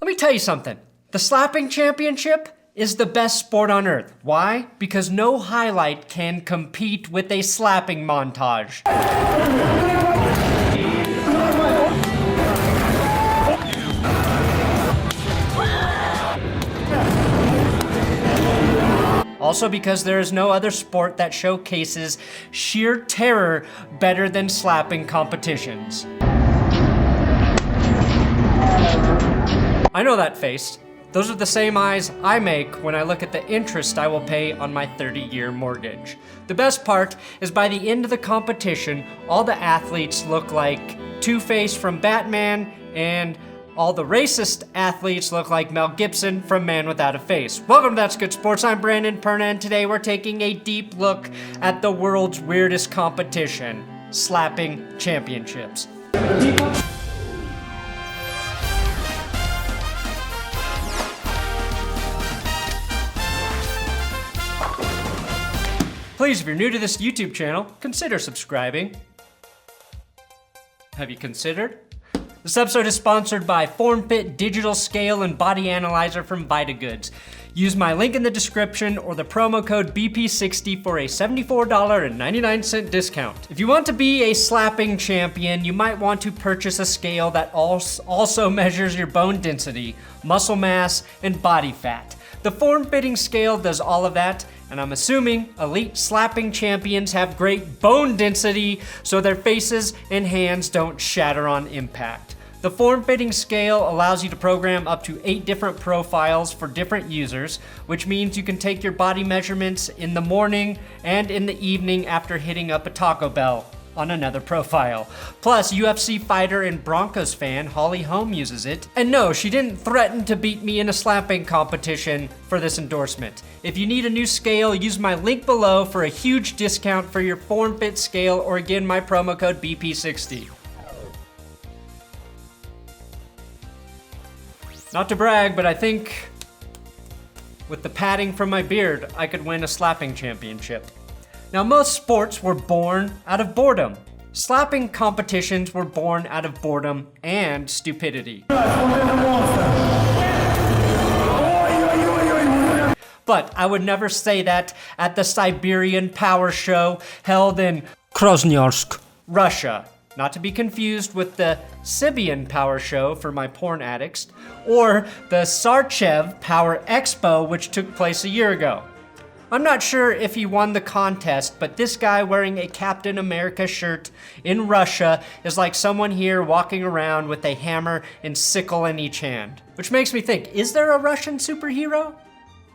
me tell you something. The slapping championship is the best sport on earth. Why? Because no highlight can compete with a slapping montage. Also because there is no other sport that showcases sheer terror better than slapping competitions. I know that face. Those are the same eyes I make when I look at the interest I will pay on my 30-year mortgage. The best part is by the end of the competition, all the athletes look like Two-Face from Batman, and all the racist athletes look like Mel Gibson from Man Without a Face. Welcome to That's Good Sports. I'm Brandon Perna, and today we're taking a deep look at the world's weirdest competition, slapping championships. Please, if you're new to this YouTube channel, consider subscribing. Have you considered? This episode is sponsored by FormFit Digital Scale and Body Analyzer from VitaGoods. Use my link in the description or the promo code BP60 for a $74.99 discount. If you want to be a slapping champion, you might want to purchase a scale that also measures your bone density, muscle mass, and body fat. The form-fitting scale does all of that, and I'm assuming elite slapping champions have great bone density so their faces and hands don't shatter on impact. The form-fitting scale allows you to program up to 8 different profiles for different users, which means you can take your body measurements in the morning and in the evening after hitting up a Taco Bell on another profile. Plus, UFC fighter and Broncos fan Holly Holm uses it. And no, she didn't threaten to beat me in a slapping competition for this endorsement. If you need a new scale, use my link below for a huge discount for your FormFit scale, or again, my promo code BP60. Not to brag, but I think with the padding from my beard, I could win a slapping championship. Now, most sports were born out of boredom. Slapping competitions were born out of boredom and stupidity. But I would never say that at the Siberian Power Show held in Krasnoyarsk, Russia. Not to be confused with the Siberian Power Show for my porn addicts, or the Sarchev Power Expo, which took place a year ago. I'm not sure if he won the contest, but this guy wearing a Captain America shirt in Russia is like someone here walking around with a hammer and sickle in each hand. Which makes me think, is there a Russian superhero?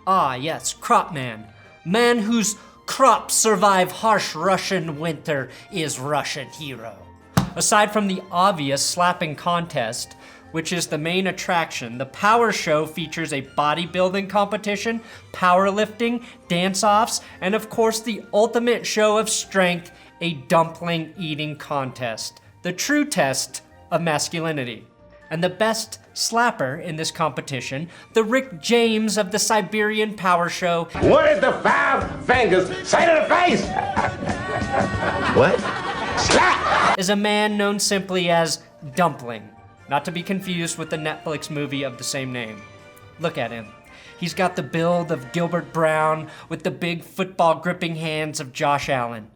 Ah, yes, Crop Man. Man whose crops survive harsh Russian winter is Russian hero. Aside from the obvious slapping contest, which is the main attraction, the Power Show features a bodybuilding competition, powerlifting, dance-offs, and of course the ultimate show of strength, a dumpling eating contest. The true test of masculinity. And the best slapper in this competition, the Rick James of the Siberian Power Show. What is the 5 fingers say to the face? What? Slap! Is a man known simply as Dumpling. Not to be confused with the Netflix movie of the same name. Look at him. He's got the build of Gilbert Brown with the big football gripping hands of Josh Allen.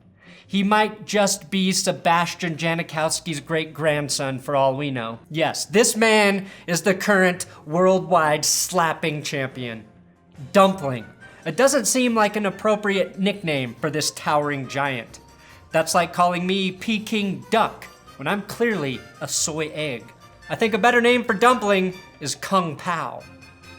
He might just be Sebastian Janikowski's great-grandson for all we know. Yes, this man is the current worldwide slapping champion. Dumpling. It doesn't seem like an appropriate nickname for this towering giant. That's like calling me Peking Duck when I'm clearly a soy egg. I think a better name for Dumpling is Kung Pao.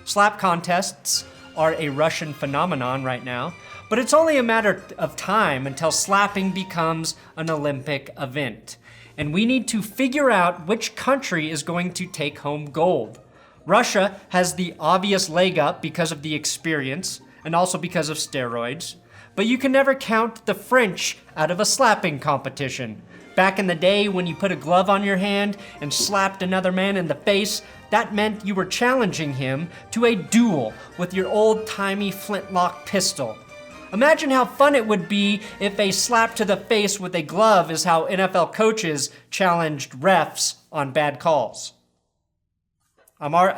Slap contests are a Russian phenomenon right now, but it's only a matter of time until slapping becomes an Olympic event. And we need to figure out which country is going to take home gold. Russia has the obvious leg up because of the experience and also because of steroids, but you can never count the French out of a slapping competition. Back in the day when you put a glove on your hand and slapped another man in the face, that meant you were challenging him to a duel with your old-timey flintlock pistol. Imagine how fun it would be if a slap to the face with a glove is how NFL coaches challenged refs on bad calls.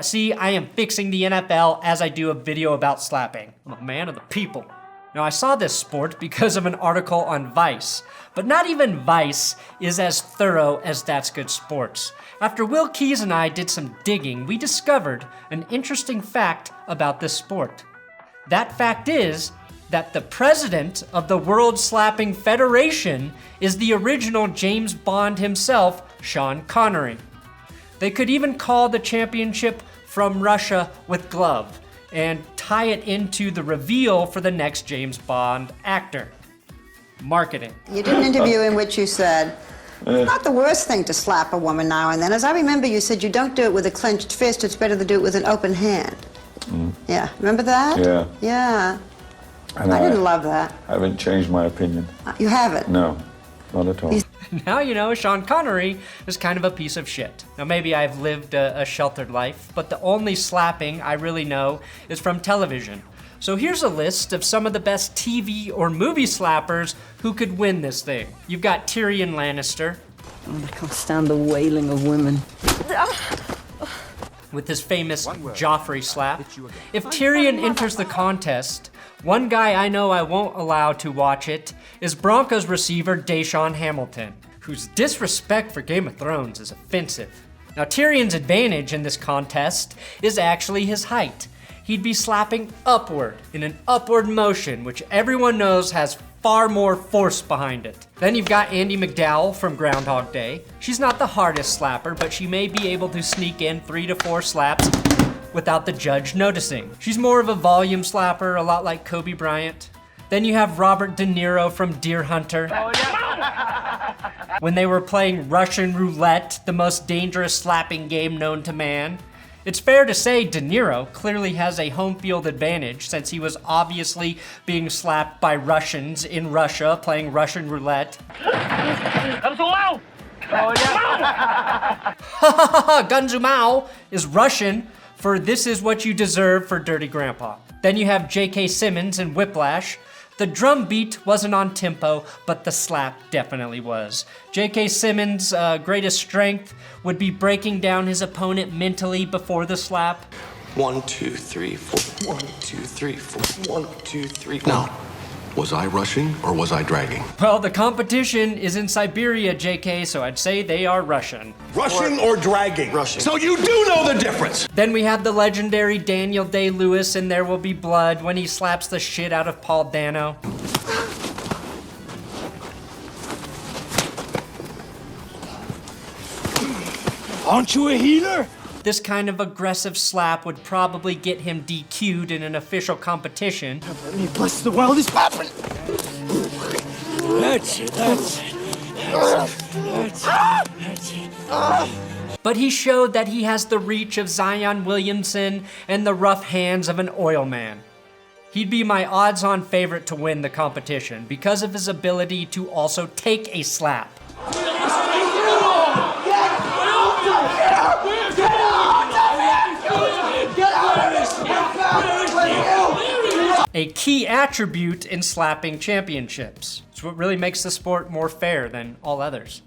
See, I am fixing the NFL as I do a video about slapping. I'm a man of the people. Now, I saw this sport because of an article on Vice, but not even Vice is as thorough as That's Good Sports. After Will Keys and I did some digging, we discovered an interesting fact about this sport. That fact is that the president of the World Slapping Federation is the original James Bond himself, Sean Connery. They could even call the championship From Russia with Glove and tie it into the reveal for the next James Bond actor. Marketing. You did an interview in which you said, it's not the worst thing to slap a woman now and then. As I remember, you said you don't do it with a clenched fist, it's better to do it with an open hand. Yeah, remember that? Yeah. Yeah. And I didn't love that. I haven't changed my opinion. You haven't? No, not at all. Now you know Sean Connery is kind of a piece of shit. Now maybe I've lived a sheltered life, but the only slapping I really know is from television. So here's a list of some of the best TV or movie slappers who could win this thing. You've got Tyrion Lannister. I can't stand the wailing of women. With his famous Joffrey slap. If Tyrion enters the contest, one guy I know I won't allow to watch it is Broncos receiver Deshaun Hamilton, whose disrespect for Game of Thrones is offensive. Now Tyrion's advantage in this contest is actually his height. He'd be slapping upward in an upward motion, which everyone knows has far more force behind it. Then you've got Andie MacDowell from Groundhog Day. She's not the hardest slapper, but she may be able to sneak in 3 to 4 slaps without the judge noticing. She's more of a volume slapper, a lot like Kobe Bryant. Then you have Robert De Niro from Deer Hunter. When they were playing Russian roulette, the most dangerous slapping game known to man. It's fair to say De Niro clearly has a home field advantage since he was obviously being slapped by Russians in Russia playing Russian roulette. Gunzumao is Russian for "this is what you deserve" for Dirty Grandpa. Then you have J.K. Simmons in Whiplash. The drum beat wasn't on tempo, but the slap definitely was. J.K. Simmons' greatest strength would be breaking down his opponent mentally before the slap. 1, 2, 3, 4. 1, 2, 3, 4. 1, 2, 3. Now, was I rushing or was I dragging? Well, the competition is in Siberia, JK, so I'd say they are Russian. Rushing or dragging? Rushing. So you do know the difference. Then we have the legendary Daniel Day-Lewis in There Will Be Blood when he slaps the shit out of Paul Dano. Aren't you a healer? This kind of aggressive slap would probably get him DQ'd in an official competition. Let me bless the world is popping. That's it. But he showed that he has the reach of Zion Williamson and the rough hands of an oil man. He'd be my odds-on favorite to win the competition because of his ability to also take a slap. A key attribute in slapping championships. It's what really makes the sport more fair than all others.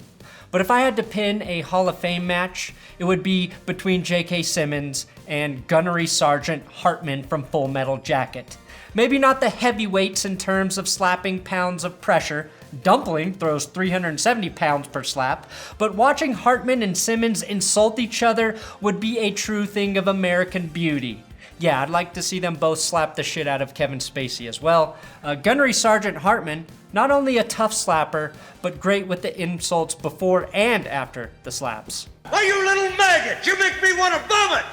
But if I had to pin a Hall of Fame match, it would be between J.K. Simmons and Gunnery Sergeant Hartman from Full Metal Jacket. Maybe not the heavyweights in terms of slapping pounds of pressure. Dumpling throws 370 pounds per slap, but watching Hartman and Simmons insult each other would be a true thing of American beauty. Yeah, I'd like to see them both slap the shit out of Kevin Spacey as well. Gunnery Sergeant Hartman, not only a tough slapper, but great with the insults before and after the slaps. Why, you little maggot! You make me want to vomit!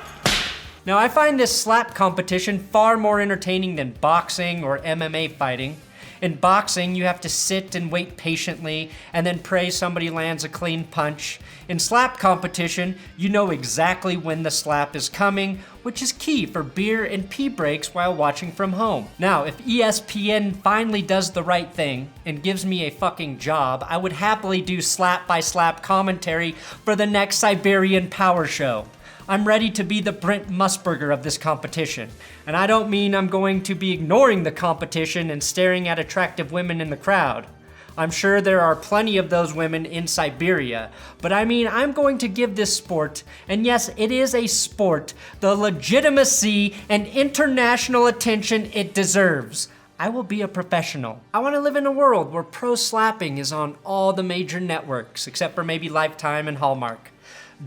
Now, I find this slap competition far more entertaining than boxing or MMA fighting. In boxing, you have to sit and wait patiently and then pray somebody lands a clean punch. In slap competition, you know exactly when the slap is coming, which is key for beer and pee breaks while watching from home. Now, if ESPN finally does the right thing and gives me a fucking job, I would happily do slap-by-slap commentary for the next Siberian Power Show. I'm ready to be the Brent Musburger of this competition. And I don't mean I'm going to be ignoring the competition and staring at attractive women in the crowd. I'm sure there are plenty of those women in Siberia, but I mean, I'm going to give this sport, and yes, it is a sport, the legitimacy and international attention it deserves. I will be a professional. I want to live in a world where pro slapping is on all the major networks, except for maybe Lifetime and Hallmark.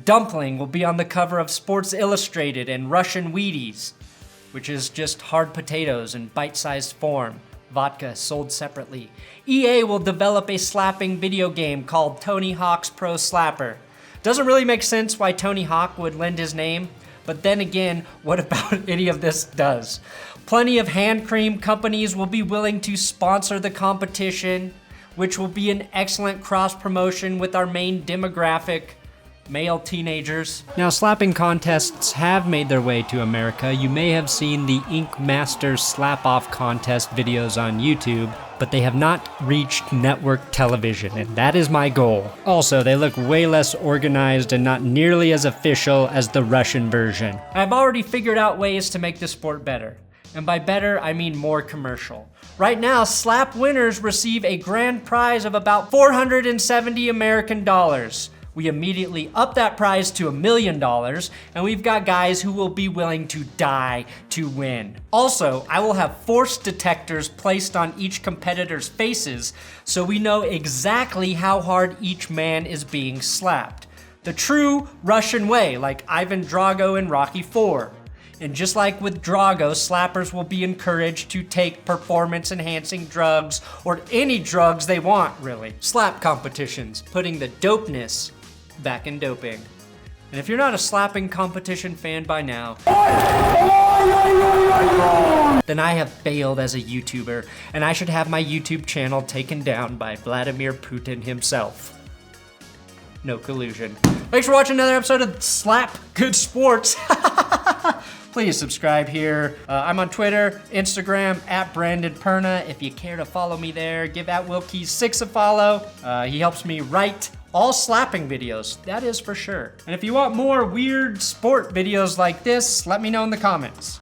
Dumpling will be on the cover of Sports Illustrated and Russian Wheaties, which is just hard potatoes in bite-sized form, vodka sold separately. EA will develop a slapping video game called Tony Hawk's Pro Slapper. Doesn't really make sense why Tony Hawk would lend his name, but then again, what about any of this does? Plenty of hand cream companies will be willing to sponsor the competition, which will be an excellent cross-promotion with our main demographic, male teenagers. Now, slapping contests have made their way to America. You may have seen the Ink Masters slap-off contest videos on YouTube, but they have not reached network television, and that is my goal. Also, they look way less organized and not nearly as official as the Russian version. I've already figured out ways to make this sport better. And by better, I mean more commercial. Right now, slap winners receive a grand prize of about $470 American. We immediately up that prize to $1 million, and we've got guys who will be willing to die to win. Also, I will have force detectors placed on each competitor's faces, so we know exactly how hard each man is being slapped. The true Russian way, like Ivan Drago in Rocky IV. And just like with Drago, slappers will be encouraged to take performance-enhancing drugs, or any drugs they want, really. Slap competitions, putting the dopeness back in doping. And if you're not a slapping competition fan by now, then I have failed as a YouTuber, and I should have my YouTube channel taken down by Vladimir Putin himself. No collusion. Thanks for watching another episode of Slap Good Sports. Please subscribe here. I'm on Twitter, Instagram, @BrandonPerna. If you care to follow me there, give @WillKeys6 a follow. He helps me write all slapping videos, that is for sure. And if you want more weird sport videos like this, let me know in the comments.